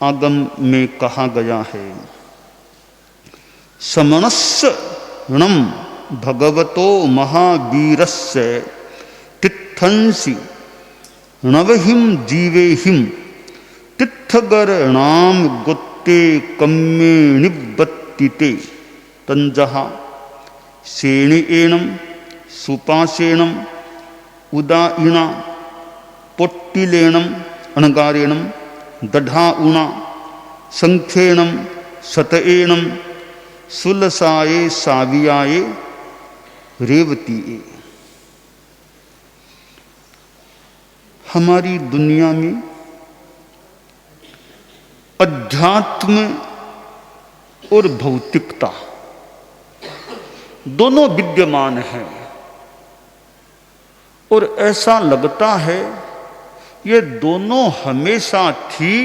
आगम में कहा गया है। समणस्य णम भगवतो महावीरस्य तित्थंसि नवहिम जीवेहिम तित्थगरणाम गोत्ते कम्मे निबत्तिते तंजहा सेणिएणम सुपासेणम उदाईणा पोट्टिलेणम अणगारेणम दढ़ाऊणा संख्येणम शतएणम सुलसाये सावियाये रेवतीये। हमारी दुनिया में अध्यात्म और भौतिकता दोनों विद्यमान हैं और ऐसा लगता है ये दोनों हमेशा थी,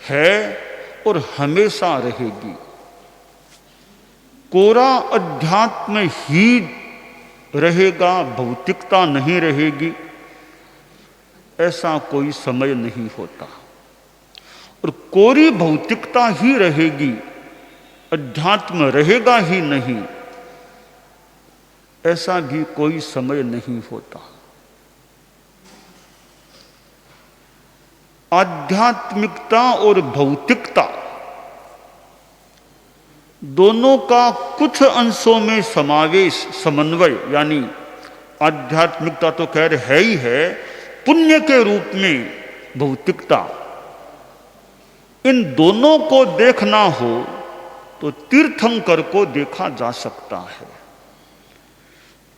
है और हमेशा रहेगी। कोरा अध्यात्म ही रहेगा, भौतिकता नहीं रहेगी, ऐसा कोई समय नहीं होता। और कोरी भौतिकता ही रहेगी, अध्यात्म रहेगा ही नहीं, ऐसा भी कोई समय नहीं होता। आध्यात्मिकता और भौतिकता दोनों का कुछ अंशों में समावेश, समन्वय, यानी आध्यात्मिकता तो खैर है ही है, पुण्य के रूप में भौतिकता, इन दोनों को देखना हो तो तीर्थंकर को देखा जा सकता है।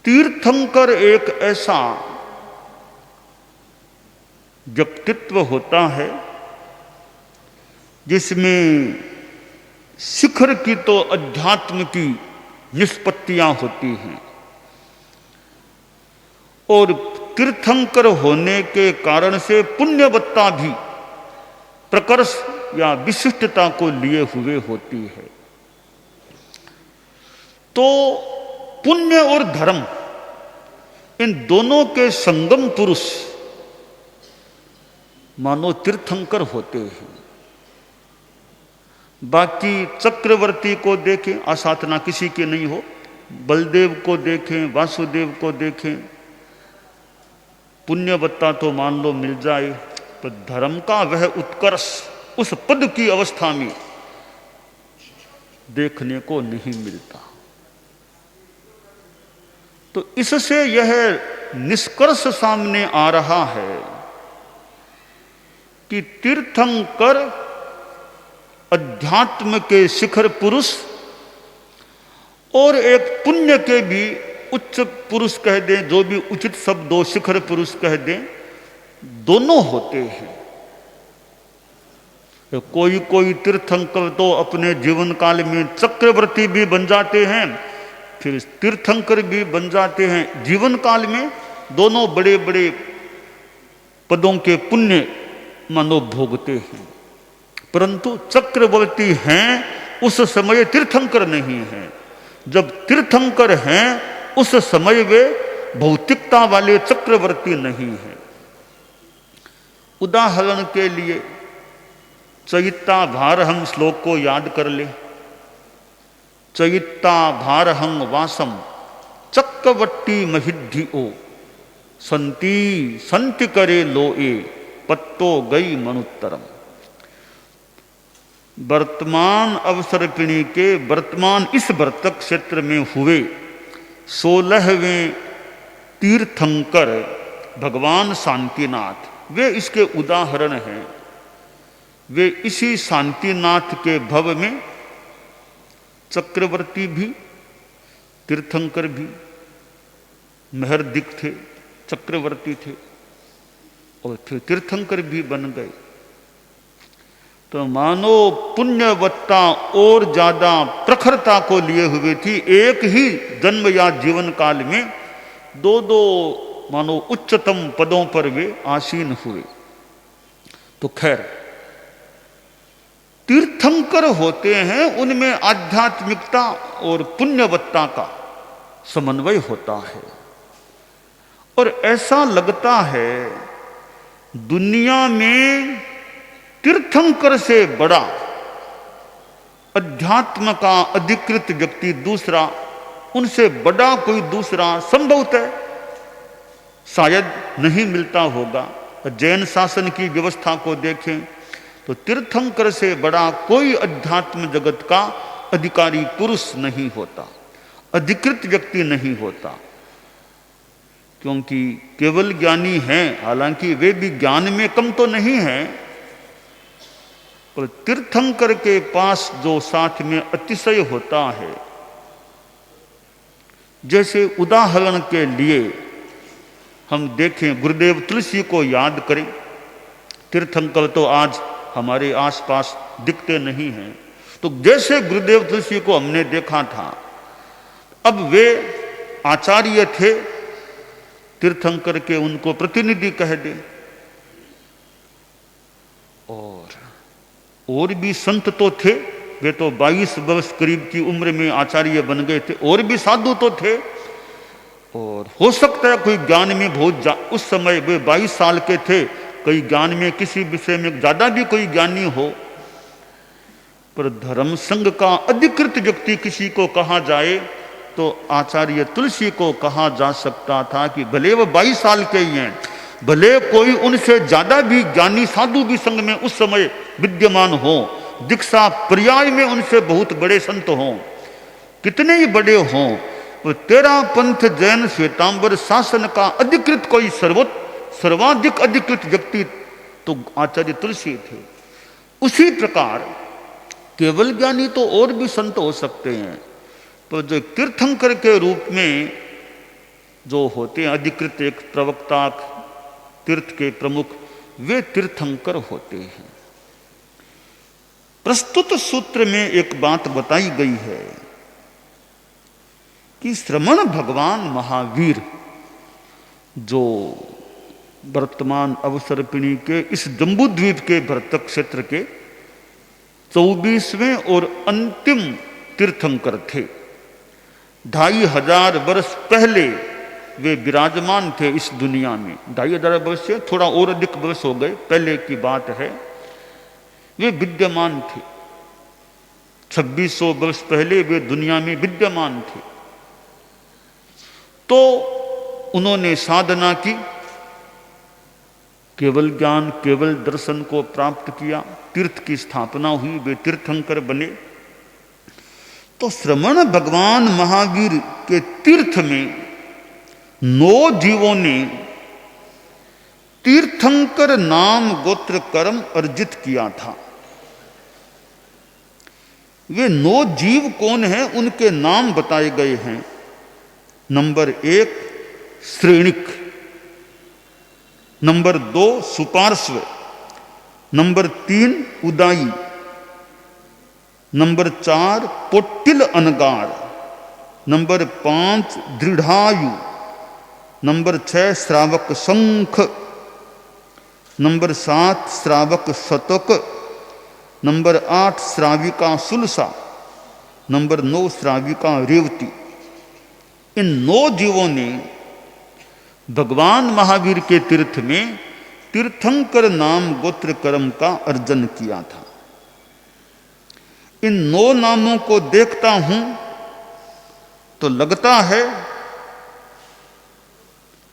तीर्थंकर एक ऐसा व्यक्तित्व होता है जिसमें शिखर की तो अध्यात्म की निष्पत्तियां होती हैं और तीर्थंकर होने के कारण से पुण्यवत्ता भी प्रकर्ष या विशिष्टता को लिए हुए होती है। तो पुण्य और धर्म, इन दोनों के संगम पुरुष मानो तीर्थंकर होते हैं। बाकी चक्रवर्ती को देखें, असाधना किसी की नहीं हो, बलदेव को देखें, वासुदेव को देखें, पुण्यवत्ता तो मान लो मिल जाए, पर धर्म का वह उत्कर्ष उस पद की अवस्था में देखने को नहीं मिलता। तो इससे यह निष्कर्ष सामने आ रहा है कि तीर्थंकर अध्यात्म के शिखर पुरुष और एक पुण्य के भी उच्च पुरुष कह दें, जो भी उचित शब्द हो, शिखर पुरुष कह दें, दोनों होते हैं। कोई कोई तीर्थंकर तो अपने जीवन काल में चक्रवर्ती भी बन जाते हैं, फिर तीर्थंकर भी बन जाते हैं। जीवन काल में दोनों बड़े बड़े पदों के पुण्य मानो भोगते हैं, परंतु चक्रवर्ती हैं उस समय तीर्थंकर नहीं हैं। जब तीर्थंकर हैं उस समय वे भौतिकता वाले चक्रवर्ती नहीं हैं। उदाहरण के लिए चैत्ता भारहं श्लोक को याद कर ले। चैत्ता भारहं वासम चक्रवर्ती महिधिओ संति संति करे लोए पत्तो गई मनुत्तरम। वर्तमान अवसर्पिणी के वर्तमान इस वर्तक क्षेत्र में हुए 16वें तीर्थंकर भगवान शांतिनाथ, वे इसके उदाहरण हैं। वे इसी शांतिनाथ के भव में चक्रवर्ती भी, तीर्थंकर भी, महर्दिक थे, चक्रवर्ती थे और फिर तीर्थंकर भी बन गए। तो मानो पुण्यवत्ता और ज्यादा प्रखरता को लिए हुए थी। एक ही जन्म या जीवन काल में दो दो मानो उच्चतम पदों पर वे आसीन हुए। तो खैर, तीर्थंकर होते हैं, उनमें आध्यात्मिकता और पुण्यवत्ता का समन्वय होता है। और ऐसा लगता है दुनिया में तीर्थंकर से बड़ा अध्यात्म का अधिकृत व्यक्ति दूसरा, उनसे बड़ा कोई दूसरा संभवतः शायद नहीं मिलता होगा। जैन शासन की व्यवस्था को देखें तो तीर्थंकर से बड़ा कोई अध्यात्म जगत का अधिकारी पुरुष नहीं होता, अधिकृत व्यक्ति नहीं होता, क्योंकि केवल ज्ञानी हैं, हालांकि वे भी ज्ञान में कम तो नहीं हैं, पर तीर्थंकर के पास जो साथ में अतिशय होता है, जैसे उदाहरण के लिए हम देखें, गुरुदेव तुलसी को याद करें। तीर्थंकर तो आज हमारे आसपास दिखते नहीं हैं, तो जैसे गुरुदेव तुलसी को हमने देखा था, अब वे आचार्य थे, तीर्थंकर के उनको प्रतिनिधि कह दे। और भी संत तो थे, वे तो 22 वर्ष करीब की उम्र में आचार्य बन गए थे, और भी साधु तो थे, और हो सकता है कोई ज्ञान में बहुत उस समय वे 22 साल के थे, कई ज्ञान में किसी विषय में ज्यादा भी कोई ज्ञानी हो, पर धर्म संघ का अधिकृत व्यक्ति किसी को कहा जाए तो आचार्य तुलसी को कहा जा सकता था कि भले वो 22 साल के ही हैं, भले कोई उनसे ज्यादा भी ज्ञानी साधु भी संघ में उस समय विद्यमान हो, दीक्षा पर्याय में उनसे बहुत बड़े संत हों, कितने ही बड़े हों, तो तेरा पंथ जैन श्वेतांबर शासन का अधिकृत कोई सर्वाधिक अधिकृत व्यक्ति तो आचार्य तुलसी थे। उसी प्रकार केवल ज्ञानी तो और भी संत हो सकते हैं, तो जो तीर्थंकर के रूप में जो होते हैं अधिकृत एक प्रवक्ता, तीर्थ के प्रमुख, वे तीर्थंकर होते हैं। प्रस्तुत सूत्र में एक बात बताई गई है कि श्रमण भगवान महावीर जो वर्तमान अवसर्पिणी के इस जम्बूद्वीप के भरतक क्षेत्र के 24वें और अंतिम तीर्थंकर थे। 2500 वर्ष पहले वे विराजमान थे इस दुनिया में। 2500 वर्ष से थोड़ा और अधिक वर्ष हो गए, पहले की बात है, वे विद्यमान थे। 2600 वर्ष पहले वे दुनिया में विद्यमान थे। तो उन्होंने साधना की, केवल ज्ञान केवल दर्शन को प्राप्त किया, तीर्थ की स्थापना हुई, वे तीर्थंकर बने। तो श्रमण भगवान महावीर के तीर्थ में 9 जीवों ने तीर्थंकर नाम गोत्र कर्म अर्जित किया था। वे 9 जीव कौन हैं, उनके नाम बताए गए हैं। Number 1 Shrenik, number 2 Suparshva, number 3 Udai, number 4 Pottil अनगार, नंबर 5 दृढ़ायु, नंबर 6 श्रावक शंख, नंबर 7 श्रावक शतक, नंबर 8 श्राविका सुलसा, नंबर 9 श्राविका रेवती। इन 9 जीवों ने भगवान महावीर के तीर्थ में तीर्थंकर नाम गोत्र कर्म का अर्जन किया था। इन 9 नामों को देखता हूं तो लगता है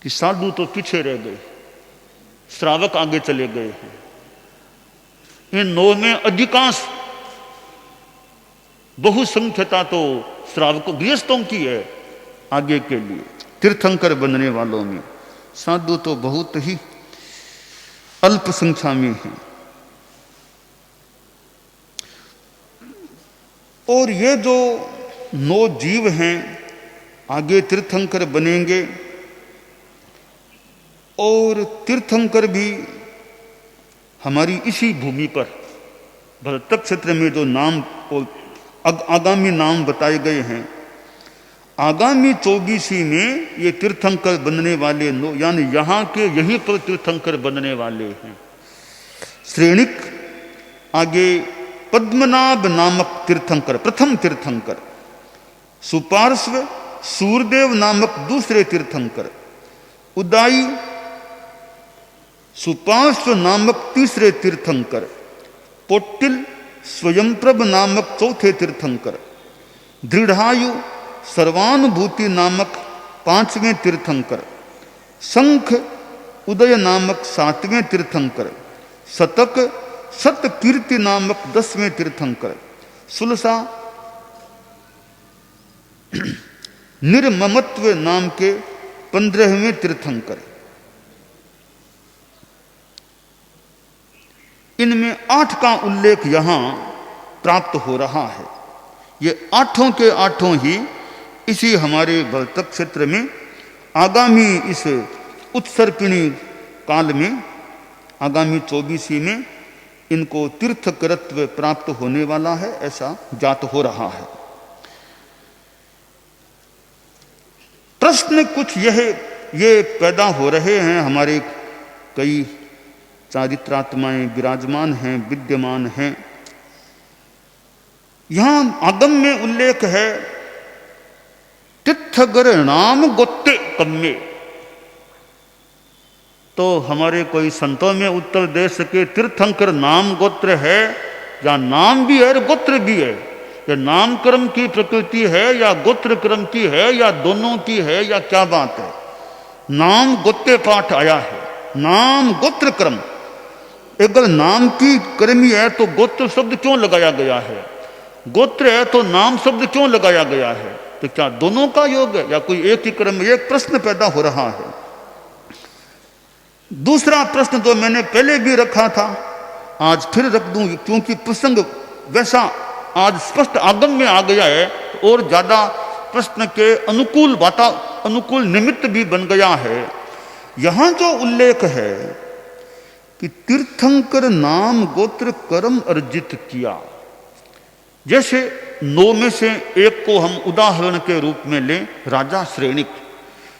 कि साधु तो पीछे रह गए, श्रावक आगे चले गए हैं। इन 9 में अधिकांश बहुसंख्यता तो श्रावकों गृहस्थों की है आगे के लिए, तीर्थंकर बनने वालों में साधु तो बहुत ही अल्प संख्या में हैं। और ये जो 9 जीव हैं आगे तीर्थंकर बनेंगे, और तीर्थंकर भी हमारी इसी भूमि पर भरतक क्षेत्र में जो नाम आगामी नाम बताए गए हैं, आगामी 24वीं में ये तीर्थंकर बनने वाले, यानी यहाँ के यहीं पर तीर्थंकर बनने वाले हैं। श्रेणिक आगे पद्मनाभ नामक तीर्थंकर, प्रथम तीर्थंकर, सुपार्श्व सूरदेव नामक दूसरे तीर्थंकर, उदाई सुपार्श्व नामक तीसरे तीर्थंकर, पोट्टिल स्वयंप्रभ नामक चौथे तीर्थंकर, दृढ़ायु सर्वानुभूति नामक 5वें तीर्थंकर, शंख उदय नामक 7वें तीर्थंकर, शतक सतकीर्ति नामक 10वें तीर्थंकर, सुलसा निर्ममत्व नाम के 15वें तीर्थंकर। इनमें 8 का उल्लेख यहां प्राप्त हो रहा है। ये 8 के 8 ही इसी हमारे वर्तक क्षेत्र में आगामी इस उत्सर्पिणी काल में, आगामी 24वीं में इनको तीर्थकरत्व प्राप्त होने वाला है, ऐसा ज्ञात हो रहा है। प्रश्न कुछ ये पैदा हो रहे हैं, हमारे कई चारित्रात्माएं विराजमान हैं, विद्यमान हैं। यहां आगम में उल्लेख है तीर्थगर नाम गोत्ते कम्मे, तो हमारे कोई संतों में उत्तर दे सके तीर्थंकर नाम गोत्र है या नाम भी है और गोत्र भी है, या नाम कर्म की प्रकृति है या गोत्र कर्म की है या दोनों की है, या क्या बात है। नाम गोत्ते पाठ आया है, नाम गोत्र कर्म। अगर नाम की कर्मी है तो गोत्र शब्द क्यों लगाया गया है, गोत्र है तो नाम शब्द क्यों लगाया गया है, तो क्या दोनों का योग है या कोई एक ही कर्म? एक प्रश्न पैदा हो रहा है। दूसरा प्रश्न तो मैंने पहले भी रखा था, आज फिर रख दूं, क्योंकि प्रसंग वैसा आज स्पष्ट आगम में आ गया है और ज्यादा प्रश्न के अनुकूल निमित्त भी बन गया है। यहां जो उल्लेख है कि तीर्थंकर नाम गोत्र कर्म अर्जित किया, जैसे 9 में से एक को हम उदाहरण के रूप में लें, राजा श्रेणिक।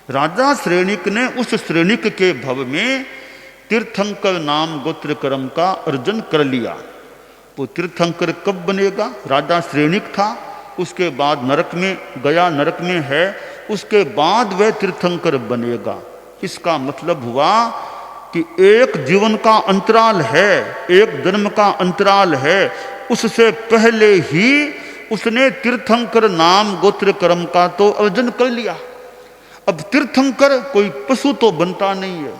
राजा श्रेणिक ने उस श्रेणिक के भव में तीर्थंकर नाम गोत्र कर्म का अर्जन कर लिया। वो तीर्थंकर कब बनेगा? राजा श्रेणिक था, उसके बाद नरक में गया, नरक में है, उसके बाद वह तीर्थंकर बनेगा। इसका मतलब हुआ कि एक जीवन का अंतराल है, एक जन्म का अंतराल है, उससे पहले ही उसने तीर्थंकर नाम गोत्र कर्म का तो अर्जन कर लिया। अब तीर्थंकर कोई पशु तो बनता नहीं है,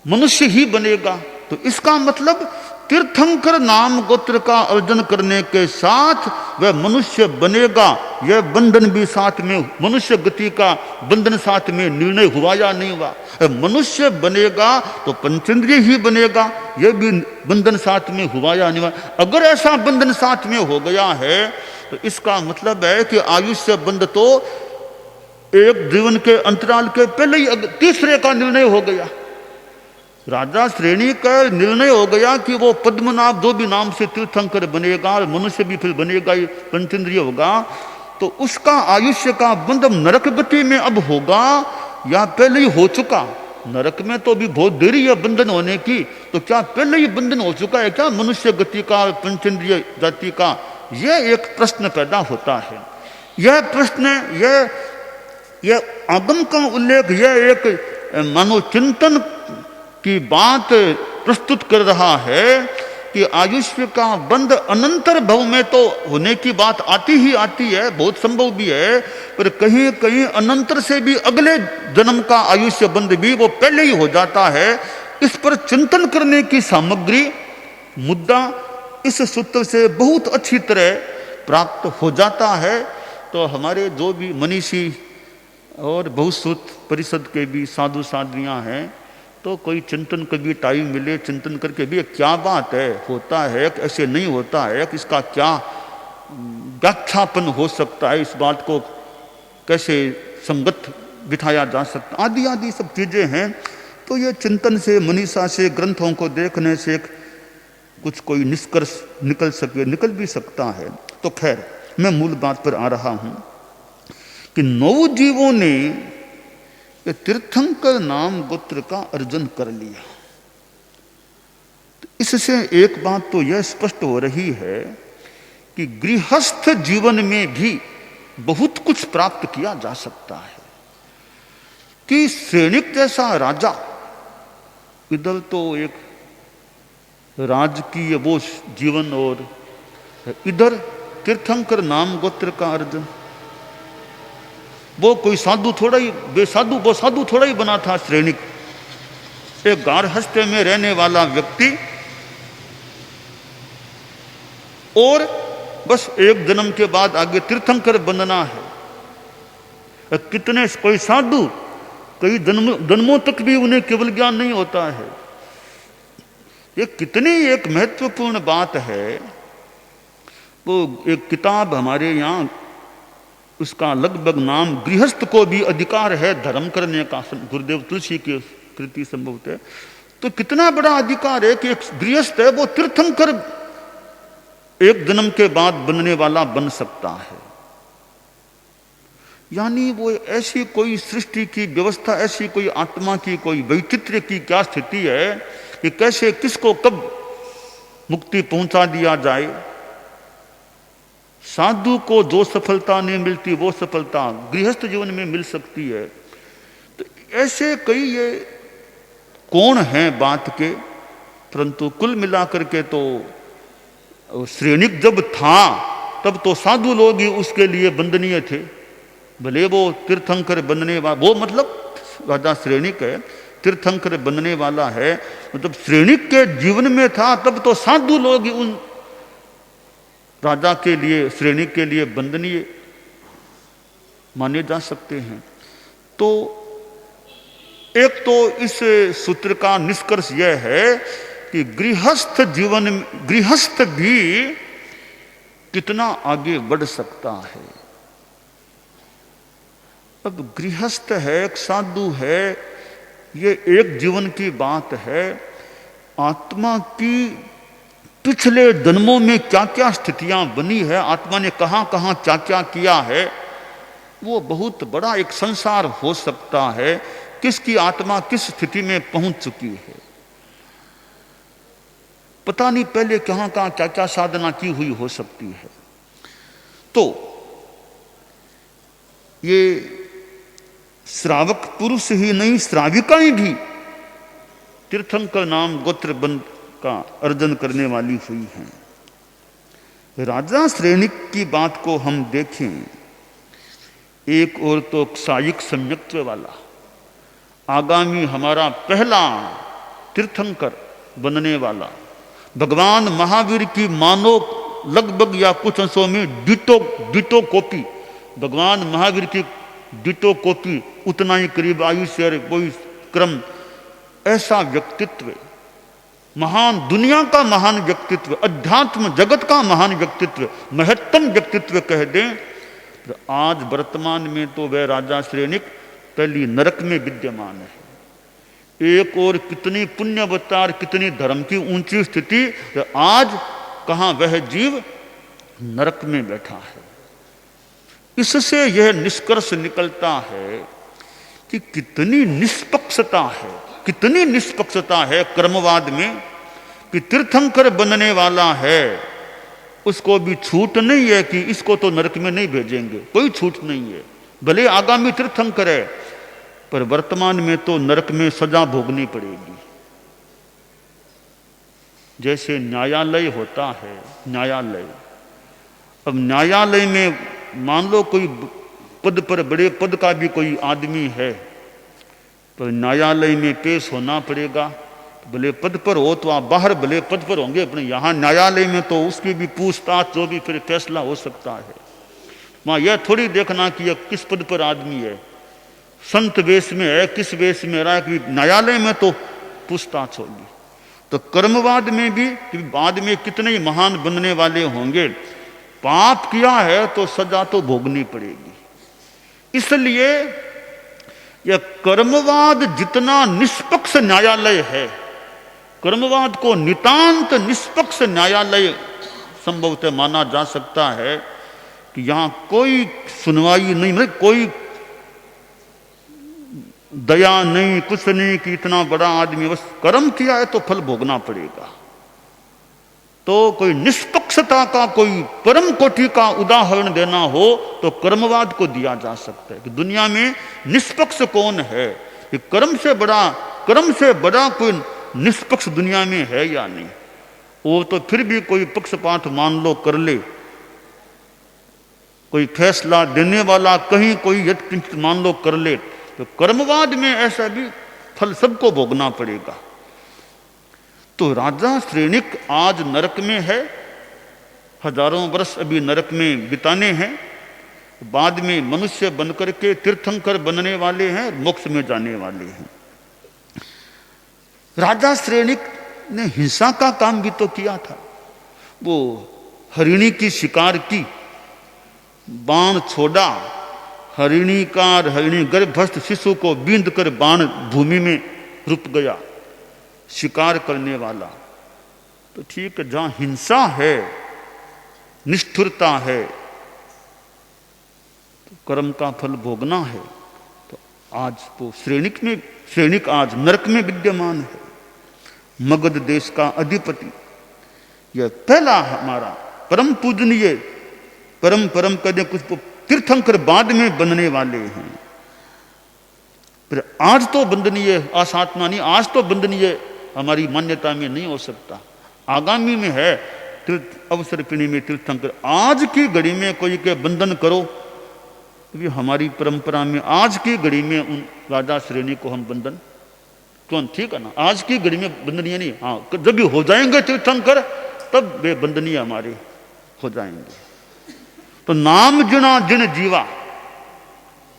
मनुष्य ही बनेगा। तो इसका मतलब तीर्थंकर नाम गोत्र का अर्जन करने के साथ वह मनुष्य बनेगा। यह बंधन भी साथ में, मनुष्य गति का बंधन साथ में निर्णय हुआ या नहीं हुआ? मनुष्य बनेगा तो पंचेंद्रिय ही बनेगा, यह भी बंधन साथ में हुआ या नहीं हुआ? अगर ऐसा बंधन साथ में हो गया है तो इसका मतलब है कि आयुष्य बंध तो एक जीवन के अंतराल के पहले ही तीसरे का निर्णय हो गया। राजा श्रेणी का निर्णय हो गया कि वो पद्मनाभ जो भी नाम से तीर्थंकर बनेगा, मनुष्य भी फिर बनेगा, पंचेंद्रिय होगा, तो उसका आयुष्य का बंधन नरक गति में अब होगा या पहले ही हो चुका? नरक में तो अभी बहुत देरी है बंधन होने की, तो क्या पहले ही बंधन हो चुका है क्या मनुष्य गति का, पंचेंद्रिय जाति का? यह एक प्रश्न पैदा होता है। यह प्रश्न, यह आगम का उल्लेख, यह एक मानो चिंतन की बात प्रस्तुत कर रहा है कि आयुष्य का बंध अनंतर भव में तो होने की बात आती ही आती है, बहुत संभव भी है, पर कहीं कहीं अनंतर से भी अगले जन्म का आयुष्य बंध भी वो पहले ही हो जाता है। इस पर चिंतन करने की सामग्री, मुद्दा इस सूत्र से बहुत अच्छी तरह प्राप्त हो जाता है। तो हमारे जो भी मनीषी और बहुश्रुत परिषद के भी साधु साध्वियाँ हैं, तो कोई चिंतन कभी टाइम मिले, चिंतन करके भी क्या बात है, होता है कि ऐसे नहीं होता है, कि इसका क्या व्याख्यापन हो सकता है, इस बात को कैसे संगत बिठाया जा सकता, आदि आदि सब चीज़ें हैं। तो ये चिंतन से, मनीषा से, ग्रंथों को देखने से कुछ कोई निष्कर्ष निकल भी सकता है। तो खैर, मैं मूल बात पर आ रहा हूं कि 9 जीवों ने तीर्थंकर नाम गोत्र का अर्जन कर लिया। तो इससे एक बात तो यह स्पष्ट हो रही है कि गृहस्थ जीवन में भी बहुत कुछ प्राप्त किया जा सकता है। कि सैनिक जैसा राजा, इधर तो एक राजकीय वो जीवन, और इधर तीर्थंकर नाम गोत्र का अर्जुन। वो कोई साधु थोड़ा ही, बेसाधु, वो साधु थोड़ा ही बना था श्रेणिक, एक गारहस्थ्य में रहने वाला व्यक्ति, और बस एक जन्म के बाद आगे तीर्थंकर बनना है। कितने कोई साधु कई जन्मों तक भी उन्हें केवल ज्ञान नहीं होता है। ये कितनी एक महत्वपूर्ण बात है। वो एक किताब हमारे यहाँ, उसका लगभग नाम गृहस्थ को भी अधिकार है धर्म करने का, गुरुदेव तुलसी की कृति संभवत है। तो कितना बड़ा अधिकार है कि एक गृहस्थ है वो तीर्थंकर एक जन्म के बाद बनने वाला बन सकता है। यानी वो ऐसी कोई सृष्टि की व्यवस्था, ऐसी कोई आत्मा की कोई वैचित्र्य की क्या स्थिति है कि कैसे किसको कब मुक्ति पहुंचा दिया जाए। साधु को जो सफलता नहीं मिलती वो सफलता गृहस्थ जीवन में मिल सकती है। तो ऐसे कई ये कोण हैं बात के, परंतु कुल मिलाकर के तो श्रेणिक जब था तब तो साधु लोग ही उसके लिए वंदनीय थे। भले वो तीर्थंकर बनने वाला, वो मतलब राजा श्रेणिक है, तीर्थंकर बनने वाला है, मतलब श्रेणिक के जीवन में था तब तो साधु लोग ही उन राजा के लिए, श्रेणिक के लिए वंदनीय माने जा सकते हैं। तो एक तो इस सूत्र का निष्कर्ष यह है कि गृहस्थ जीवन, गृहस्थ भी कितना आगे बढ़ सकता है। अब गृहस्थ है, एक साधु है, ये एक जीवन की बात है। आत्मा की पिछले जन्मों में क्या क्या स्थितियां बनी है, आत्मा ने कहां कहां क्या क्या किया है, वो बहुत बड़ा एक संसार हो सकता है। किसकी आत्मा किस स्थिति में पहुंच चुकी है, पता नहीं पहले कहां कहां क्या क्या साधना की हुई हो सकती है। तो ये श्रावक पुरुष ही नहीं, श्राविकाएं भी तीर्थंकर नाम गोत्र बन का अर्जन करने वाली हुई हैं। राजा श्रेणिक की बात को हम देखें, एक और तो सायिक सम्यक्त्व वाला, आगामी हमारा पहला तीर्थंकर बनने वाला, भगवान महावीर की मानो लगभग या कुछ अंशों में डिटो कॉपी, भगवान महावीर की डिटो कॉपी, उतना ही करीब आयुष्य वही क्रम, ऐसा व्यक्तित्व, महान दुनिया का महान व्यक्तित्व, अध्यात्म जगत का महान व्यक्तित्व, महत्तम व्यक्तित्व कह दें। तो आज वर्तमान में तो वह राजा श्रेणिक पहली नरक में विद्यमान है। एक और कितनी पुण्यवतार, कितनी धर्म की ऊंची स्थिति, तो आज कहां वह जीव नरक में बैठा है। इससे यह निष्कर्ष निकलता है कि कितनी निष्पक्षता है, कितनी निष्पक्षता है कर्मवाद में, कि तीर्थंकर बनने वाला है उसको भी छूट नहीं है कि इसको तो नरक में नहीं भेजेंगे, कोई छूट नहीं है। भले आगामी तीर्थंकर है, पर वर्तमान में तो नरक में सजा भोगनी पड़ेगी। जैसे न्यायालय होता है, न्यायालय, अब न्यायालय में मान लो कोई पद पर, बड़े पद का भी कोई आदमी है, तो न्यायालय में पेश होना पड़ेगा। भले पद पर हो तो आप बाहर भले पद पर होंगे, अपने यहाँ न्यायालय में तो उसकी भी पूछताछ, जो भी फिर फैसला हो सकता है। वहाँ यह थोड़ी देखना कि यह किस पद पर आदमी है, संत वेश में है, किस वेश में रहा है, कि न्यायालय में तो पूछताछ होगी। तो कर्मवाद में भी कि बाद में कितने ही महान बनने वाले होंगे, पाप किया है तो सजा तो भोगनी पड़ेगी। इसलिए यह कर्मवाद जितना निष्पक्ष न्यायालय है, कर्मवाद को नितांत निष्पक्ष न्यायालय संभवतः माना जा सकता है कि यहां कोई सुनवाई नहीं, मतलब कोई दया नहीं, कुछ नहीं कि इतना बड़ा आदमी बस कर्म किया है तो फल भोगना पड़ेगा। तो कोई निष्पक्षता का, कोई परम कोटि का उदाहरण देना हो तो कर्मवाद को दिया जा सकता है कि दुनिया में निष्पक्ष कौन है, कि कर्म से बड़ा कोई निष्पक्ष दुनिया में है या नहीं। वो तो फिर भी कोई पक्षपात मान लो कर ले, कोई फैसला देने वाला कहीं कोई यत्किंचित मान लो कर ले, तो कर्मवाद में ऐसा भी फल सबको भोगना पड़ेगा। तो राजा श्रेणिक आज नरक में है, हजारों वर्ष अभी नरक में बिताने हैं, बाद में मनुष्य बनकर के तीर्थंकर बनने वाले हैं, मोक्ष में जाने वाले हैं। राजा श्रेणिक ने हिंसा का काम भी तो किया था। वो हरिणी की शिकार की, बाण छोड़ा, हरिणी गर्भस्थ शिशु को बींद कर बाण भूमि में रुक गया, शिकार करने वाला। तो ठीक है, जहां हिंसा है, निष्ठुरता है, तो कर्म का फल भोगना है। तो आज वो श्रेणिक आज नरक में विद्यमान है। मगध देश का अधिपति, यह पहला हमारा परम पूजनीय, परम कदे कुछ तीर्थंकर बाद में बनने वाले हैं। पर आज तो बंदनीय आसात्मा नहीं, आज तो बंदनीय हमारी मान्यता में नहीं हो सकता, आगामी में है तीर्थ अवसर पिणी में तीर्थंकर। आज की घड़ी में कोई के बंधन करो, तो हमारी परंपरा में आज की घड़ी में उन राजा श्रेणी को हम बंधन कौन, ठीक है ना, आज की घड़ी में बंधनीय नहीं। हाँ, जब भी हो जाएंगे तीर्थंकर तब वे बंधनीय हमारे हो जाएंगे। तो नाम जुना जिन जीवा,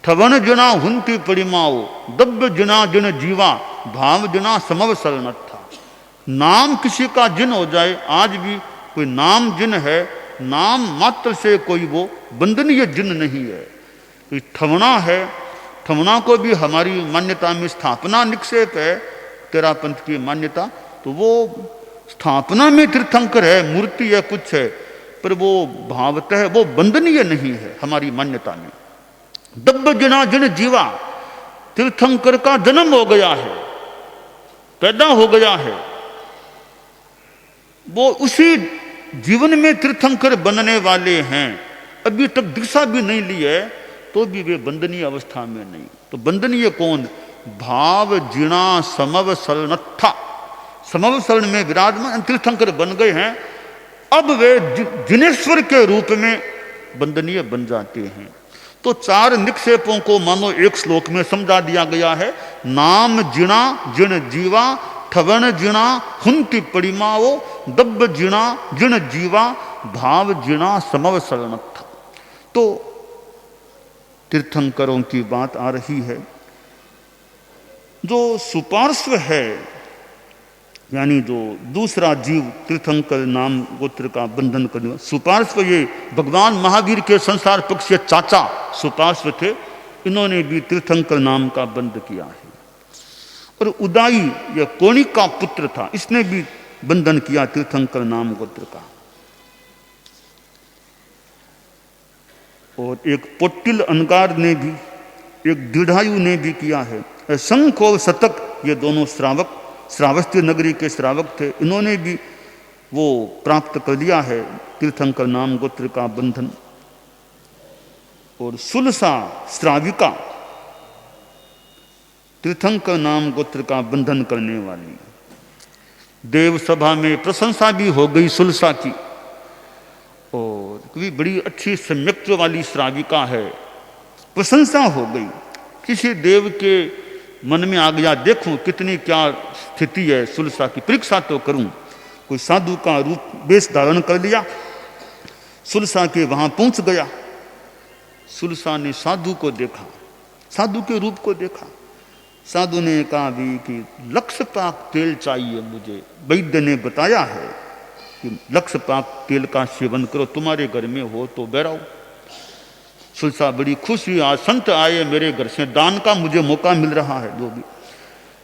ठवन जुना हुंती परिमाओ, दब्ब जुना जिन जीवा, भाव जुना समव शरणत्था। नाम किसी का जिन हो जाए, आज भी कोई नाम जिन है, नाम मात्र से कोई वो बंधनीय जिन नहीं है। तो ठवना है, ठवना को भी हमारी मान्यता में स्थापना निक्षेप है, तेरा पंथ की मान्यता। तो वो स्थापना में तीर्थंकर है, मूर्ति है, कुछ है, पर वो भावतः वो बंधनीय नहीं है हमारी मान्यता में। दब्ब जना जिन जीवा, तीर्थंकर का जन्म हो गया है, पैदा हो गया है, वो उसी जीवन में तीर्थंकर बनने वाले हैं। अभी तक दीक्षा भी नहीं ली है तो भी वे बंधनीय अवस्था में नहीं। तो बंधनीय कौन? भाव जिणा समव शरणत्था, समव शरण में विराजमान तीर्थंकर बन गए हैं। अब वे जिनेश्वर के रूप में बंधनीय बन जाते हैं। तो चार निक्षेपों को मानो एक श्लोक में समझा दिया गया है। नाम जिणा जिण जीवा, ठवन जिणा हुंति परिमाओ, दब्ब जिणा जिण जीवा, भाव जिणा समव शरणत्था। तो तीर्थंकरों की बात आ रही है। जो सुपार्श्व है, यानी जो दूसरा जीव तीर्थंकर नाम गोत्र का बंधन करने, सुपार्श्व ये भगवान महावीर के संसार पक्ष के चाचा सुपार्श्व थे, इन्होंने भी तीर्थंकर नाम का बंध किया है। और उदाई यह कोणिक का पुत्र था, इसने भी बंधन किया तीर्थंकर नाम गोत्र का। और एक पोट्टिल अनगार ने भी, एक दृढ़ायु ने भी किया है। शंख और शतक ये दोनों श्रावक, श्रावस्ती नगरी के श्रावक थे, इन्होंने भी वो प्राप्त कर लिया है तीर्थंकर नाम गोत्र का बंधन। और सुलसा श्राविका तीर्थंकर नाम गोत्र का बंधन करने वाली, देव सभा में प्रशंसा भी हो गई सुलसा की। और कोई बड़ी अच्छी सम्यक्त्व वाली श्राविका है, प्रशंसा हो गई। किसी देव के मन में आ गया, देखूं कितनी क्या स्थिति है सुलसा की, परीक्षा तो करूं। कोई साधु का रूप वेश धारण कर लिया, सुलसा के वहां पहुंच गया। सुलसा ने साधु को देखा, साधु के रूप को देखा। साधु ने कहा भी कि लक्षपाक तेल चाहिए मुझे, वैद्य ने बताया है कि लक्षपाक तेल का सेवन करो, तुम्हारे घर में हो तो बैराओ। सुलसा बड़ी खुश हुई, आज संत आए मेरे घर से, दान का मुझे मौका मिल रहा है जो भी।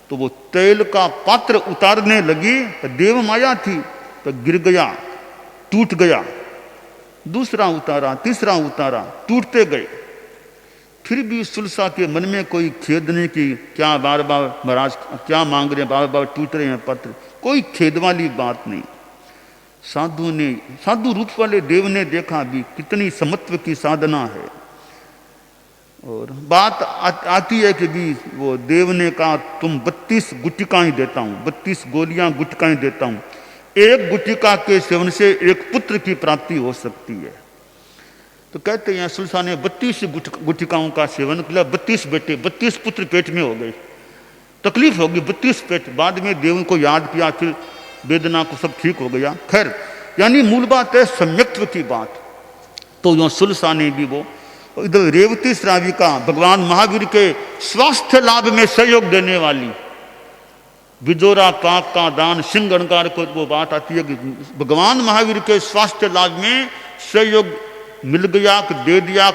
तो वो तेल का पात्र उतारने लगी, तो देव माया थी, तो गिर गया, टूट गया। दूसरा उतारा, तीसरा उतारा, टूटते गए। फिर भी सुलसा के मन में कोई खेद नहीं कि क्या बार बार महाराज क्या मांग रहे हैं, बार बार टूट रहे हैं पत्र, कोई खेद वाली बात नहीं। साधु रूप वाले देव ने देखा भी कितनी समत्व की साधना है। और बात आती है कि भी वो देव ने कहा तुम 32 गुटिकाएं देता हूं, 32 गोलियां गुटिकाएं देता हूं, एक गुटिका के सेवन से एक पुत्र की प्राप्ति हो सकती है। तो कहते हैं सुलसा ने 32 गुटिकाओं का सेवन किया, 32 बेटे 32 पुत्र पेट में हो गए। तकलीफ होगी 32 पेट। बाद में देव को याद किया, फिर वेदना को सब ठीक हो गया। खैर, यानी मूल बात है सम्यक्त्व की बात। तो यो सुलसा ने भी वो इधर रेवती श्राविका भगवान महावीर के स्वास्थ्य लाभ में सहयोग देने वाली, बिजोरा पाक का दान सिंह गणकार को वो बात आती है कि भगवान महावीर के स्वास्थ्य लाभ में सहयोग मिल गया, दे दिया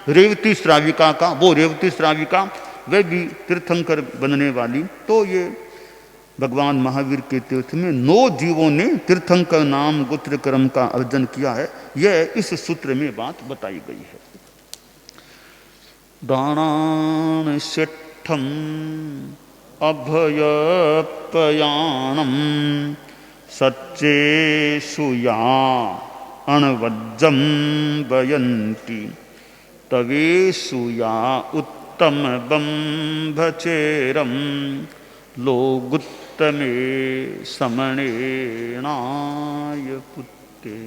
रेवती श्राविका का। वो रेवती श्राविका वह भी तीर्थंकर बनने वाली। तो ये भगवान महावीर के तीर्थ में 9 जीवों ने तीर्थंकर नाम गोत्र कर्म का अर्जन किया है। यह इस सूत्र में बात बताई गई है। दानान शिठम अभयपयाणम सच्चे सुया अणवज्जम वयंती तवे सुया उत्तम बंभचेरम लोगुत्तमे समणेनाय पुत्ते।